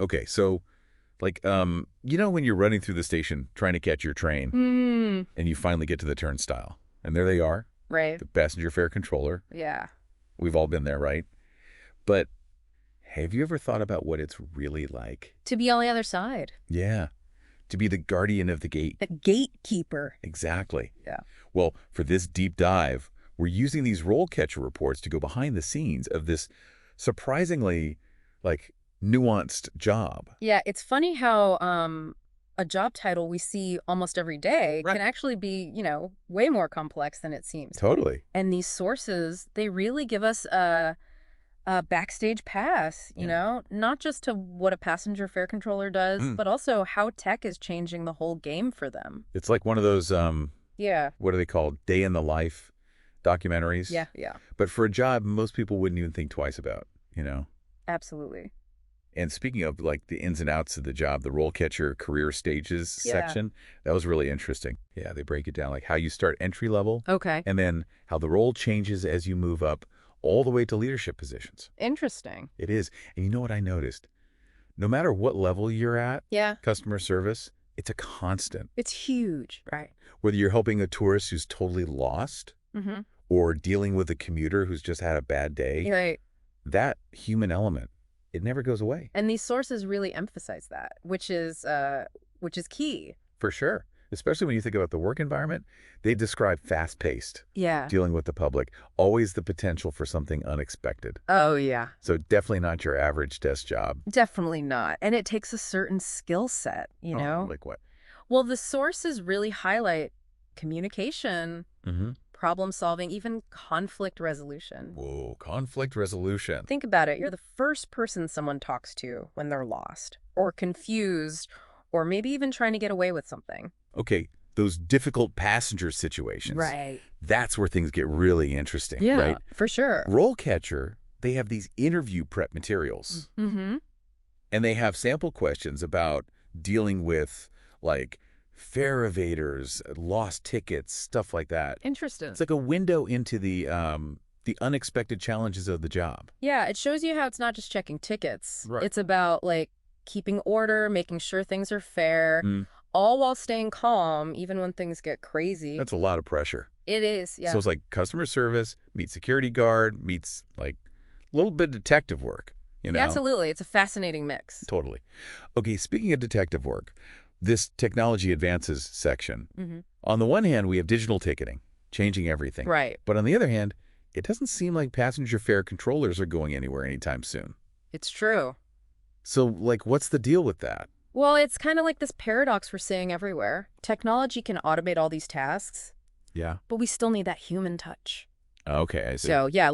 Okay, so like, when you're running through the station trying to catch your train and you finally get to the turnstile and there they are, Right. the passenger fare controller. Yeah. We've all been there, right? But have you ever thought about what it's really like? To be on the other side. Yeah, to be the guardian of the gate. The gatekeeper. Exactly. Yeah. Well, for this deep dive, we're using these RoleCatcher reports to go behind the scenes of this surprisingly, like, nuanced job. Yeah, it's funny how a job title we see almost every day Right. can actually be, way more complex than it seems. Totally. And these sources, they really give us a backstage pass, not just to what a passenger fare controller does, Mm. but also how tech is changing the whole game for them. It's like one of those, Yeah. what are they called? Day in the life documentaries. Yeah, yeah, But for a job most people wouldn't even think twice about. absolutely. And speaking of like the ins and outs of the job, the RoleCatcher career stages Yeah. section, that was really interesting. Yeah, they break it down like how you start entry level Okay. and then how the role changes as you move up all the way to leadership positions. Interesting. It is. And you know what I noticed? No matter what level you're at, Yeah. customer service, it's a constant. It's huge. Right. Whether you're helping a tourist who's totally lost Mm-hmm. or dealing with a commuter who's just had a bad day, Right. that human element, it never goes away. And these sources really emphasize that, which is key. For sure. Especially when you think about the work environment, they describe fast-paced, Yeah. dealing with the public, always the potential for something unexpected. Oh, yeah. So definitely not your average desk job. Definitely not. And it takes a certain skill set, Oh, like what? Well, the sources really highlight communication, Mm-hmm. problem solving, even conflict resolution. Whoa, conflict resolution. Think about it. You're the first person someone talks to when they're lost or confused or maybe even trying to get away with something. Okay, those difficult passenger situations. Right. That's where things get really interesting, Yeah, right? for sure. RoleCatcher, they have these interview prep materials, Mm-hmm. and they have sample questions about dealing with, like, fare evaders, lost tickets, stuff like that. Interesting. It's like a window into the unexpected challenges of the job. Yeah, it shows you how it's not just checking tickets. Right. It's about, keeping order, making sure things are fair, Mm. all while staying calm, even when things get crazy. That's a lot of pressure. It is, yeah. So it's like customer service meets security guard meets like a little bit of detective work, Absolutely. It's a fascinating mix. Totally. Okay, speaking of detective work, this technology advances section. Mm-hmm. On the one hand, we have digital ticketing, changing everything. Right. But on the other hand, it doesn't seem like passenger fare controllers are going anywhere anytime soon. It's true. So, like, what's the deal with that? Well, it's kind of like this paradox we're seeing everywhere. Technology can automate all these tasks, Yeah. but we still need that human touch. Okay, I see. So, yeah,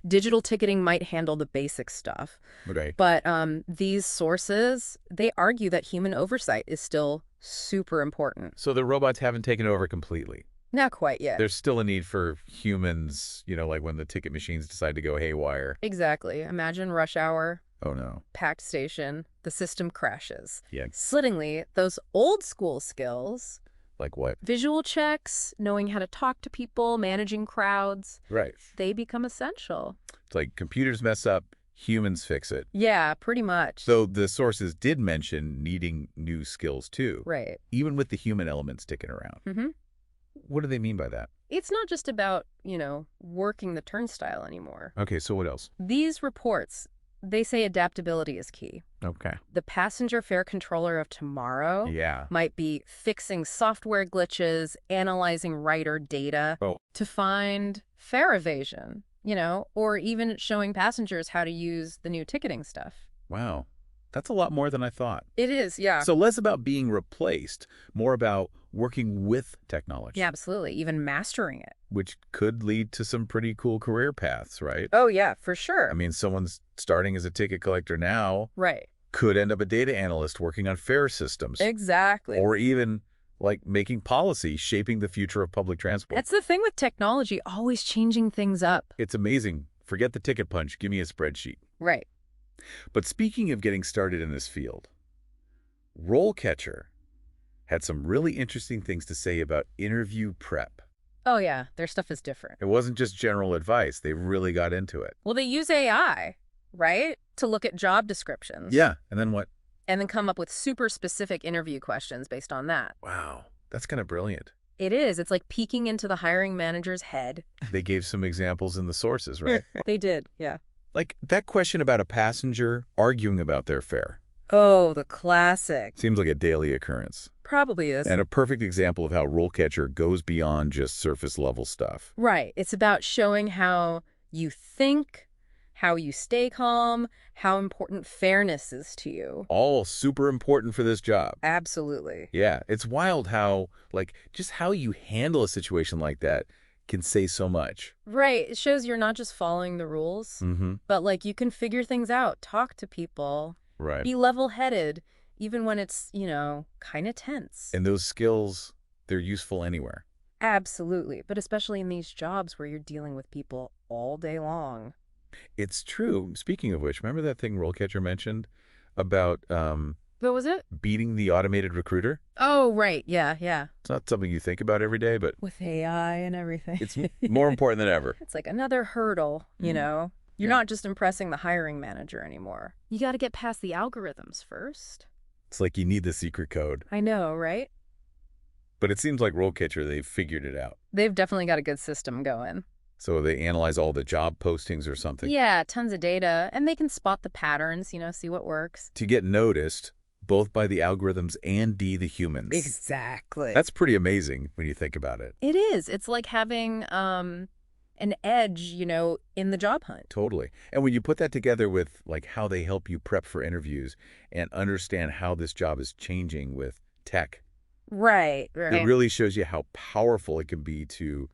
digital ticketing might handle the basic stuff. Okay. But these sources, they argue that human oversight is still super important. So the robots haven't taken over completely. Not quite yet. There's still a need for humans, like when the ticket machines decide to go haywire. Exactly. Imagine rush hour, Oh, no. packed station, the system crashes. Yeah. Slittingly, those old school skills, Like what? visual checks, knowing how to talk to people, managing crowds, Right. they become essential. It's like computers mess up, humans fix it. Yeah, pretty much. So the sources did mention needing new skills too, Right. even with the human element sticking around. Mm-hmm. What do they mean by that? It's not just about, working the turnstile anymore. Okay, so what else? These reports, they say adaptability is key. Okay. The passenger fare controller of tomorrow Yeah. might be fixing software glitches, analyzing rider data Oh. to find fare evasion, or even showing passengers how to use the new ticketing stuff. Wow. That's a lot more than I thought. It is, yeah. So less about being replaced, more about working with technology. Yeah, absolutely. Even mastering it. Which could lead to some pretty cool career paths, right? Oh, yeah, for sure. I mean, someone's starting as a ticket collector now Right. could end up a data analyst working on fare systems. Exactly. Or even like making policy, shaping the future of public transport. That's the thing with technology, always changing things up. It's amazing. Forget the ticket punch. Give me a spreadsheet. Right. But speaking of getting started in this field, RoleCatcher had some really interesting things to say about interview prep. Oh, yeah, their stuff is different. It wasn't just general advice. They really got into it. Well, they use AI, right, to look at job descriptions. Yeah. And then what? and then come up with super specific interview questions based on that. Wow, that's kind of brilliant. It is. It's like peeking into the hiring manager's head. They gave some examples in the sources, right? They did, yeah. Like that question about a passenger arguing about their fare. Oh, the classic. Seems like a daily occurrence. Probably is. And a perfect example of how RoleCatcher goes beyond just surface level stuff. Right. It's about showing how you think, how you stay calm, how important fairness is to you. All super important for this job. Absolutely. Yeah, it's wild how, like, just how you handle a situation like that can say so much. Right. It shows you're not just following the rules, but like you can figure things out, talk to people, Right. be level-headed, even when it's, kind of tense. And those skills, they're useful anywhere. Absolutely. But especially in these jobs where you're dealing with people all day long. It's true. Speaking of which, remember that thing RoleCatcher mentioned about What was it? beating the automated recruiter? Oh, right. Yeah, yeah. It's not something you think about every day, but With AI and everything. it's more important than ever. It's like another hurdle, you know? You're Yeah. not just impressing the hiring manager anymore. You got to get past the algorithms first. It's like you need the secret code. I know, right? But it seems like RoleCatcher, they've figured it out. They've definitely got a good system going. So they analyze all the job postings or something. Yeah, tons of data. And they can spot the patterns, see what works. To get noticed, both by the algorithms and the humans. Exactly. That's pretty amazing when you think about it. It is. It's like having an edge, in the job hunt. Totally. And when you put that together with like how they help you prep for interviews and understand how this job is changing with tech, Right. it really shows you how powerful it can be to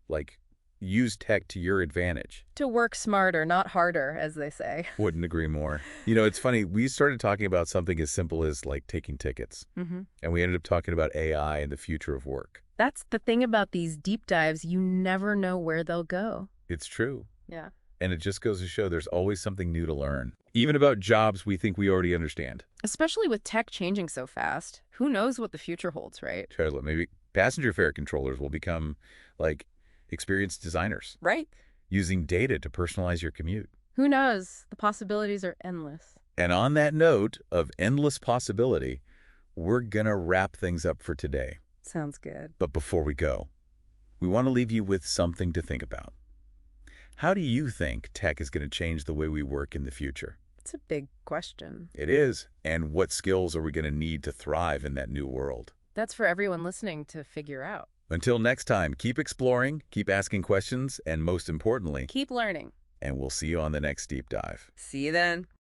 like use tech to your advantage. To work smarter, not harder, as they say. Wouldn't agree more. It's funny. We started talking about something as simple as like taking tickets, and we ended up talking about AI and the future of work. That's the thing about these deep dives. You never know where they'll go. It's true. Yeah. And it just goes to show there's always something new to learn, even about jobs we think we already understand. Especially with tech changing so fast. Who knows what the future holds, right? Charlotte, maybe passenger fare controllers will become like experienced designers. Right. Using data to personalize your commute. Who knows? The possibilities are endless. And on that note of endless possibility, we're going to wrap things up for today. Sounds good. But before we go, we want to leave you with something to think about. How do you think tech is going to change the way we work in the future? It's a big question. It is. And what skills are we going to need to thrive in that new world? That's for everyone listening to figure out. Until next time, keep exploring, keep asking questions, and most importantly, Keep learning. and we'll see you on the next deep dive. See you then.